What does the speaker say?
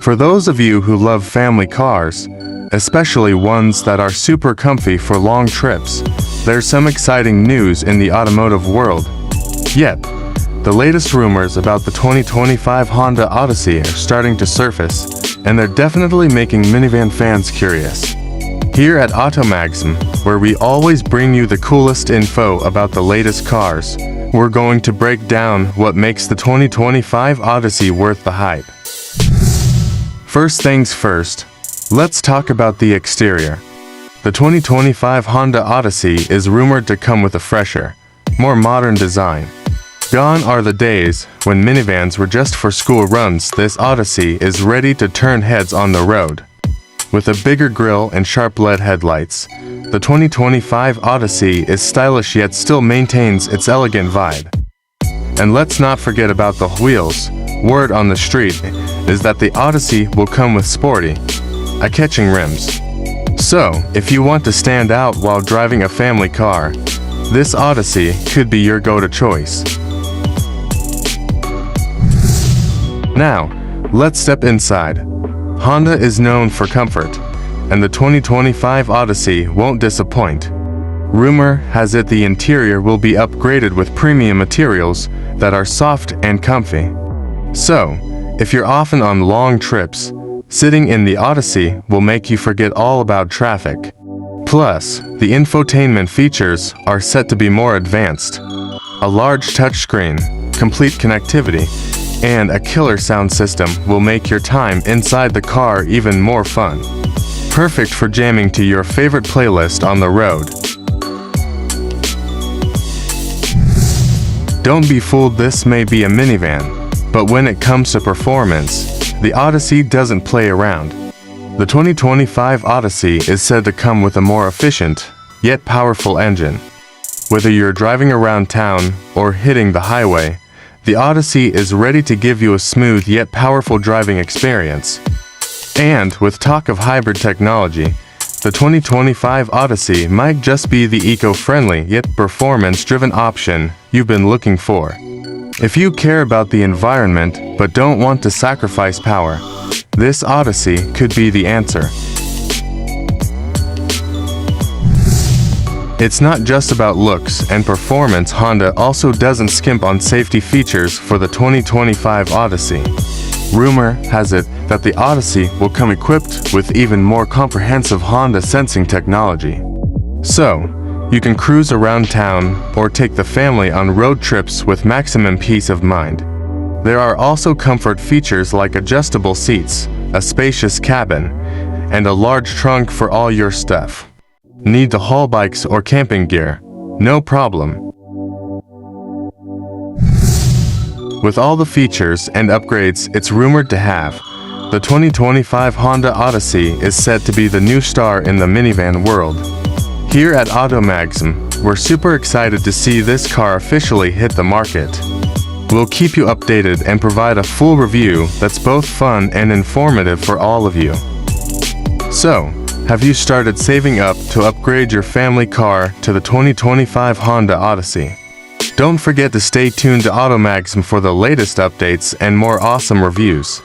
For those of you who love family cars, especially ones that are super comfy for long trips, there's some exciting news in the automotive world. Yep, the latest rumors about the 2025 Honda Odyssey are starting to surface, and they're definitely making minivan fans curious. Here at Automagazine, where we always bring you the coolest info about the latest cars, we're going to break down what makes the 2025 Odyssey worth the hype. First things first, let's talk about the exterior. The 2025 Honda Odyssey is rumored to come with a fresher, more modern design. Gone are the days when minivans were just for school runs. This Odyssey is ready to turn heads on the road. With a bigger grille and sharp LED headlights, the 2025 Odyssey is stylish yet still maintains its elegant vibe. And let's not forget about the wheels. Word on the street is that the Odyssey will come with sporty, eye-catching rims. So, if you want to stand out while driving a family car, this Odyssey could be your go-to choice. Now, let's step inside. Honda is known for comfort, and the 2025 Odyssey won't disappoint. Rumor has it the interior will be upgraded with premium materials that are soft and comfy. So, if you're often on long trips, sitting in the Odyssey will make you forget all about traffic. Plus, the infotainment features are set to be more advanced. A large touchscreen, complete connectivity, and a killer sound system will make your time inside the car even more fun. Perfect for jamming to your favorite playlist on the road. Don't be fooled, this may be a minivan, but when it comes to performance, the Odyssey doesn't play around. The 2025 Odyssey is said to come with a more efficient, yet powerful engine. Whether you're driving around town or hitting the highway, the Odyssey is ready to give you a smooth yet powerful driving experience. And with talk of hybrid technology, the 2025 Odyssey might just be the eco-friendly yet performance-driven option you've been looking for. If you care about the environment but don't want to sacrifice power, this Odyssey could be the answer. It's not just about looks and performance. Honda also doesn't skimp on safety features for the 2025 Odyssey. Rumor has it that the Odyssey will come equipped with even more comprehensive Honda sensing technology. So, you can cruise around town or take the family on road trips with maximum peace of mind. There are also comfort features like adjustable seats, a spacious cabin, and a large trunk for all your stuff. Need to haul bikes or camping gear? No problem. With all the features and upgrades it's rumored to have, the 2025 Honda Odyssey is said to be the new star in the minivan world. Here at Automagazine, we're super excited to see this car officially hit the market. We'll keep you updated and provide a full review that's both fun and informative for all of you. So, have you started saving up to upgrade your family car to the 2025 Honda Odyssey? Don't forget to stay tuned to Automagazine for the latest updates and more awesome reviews.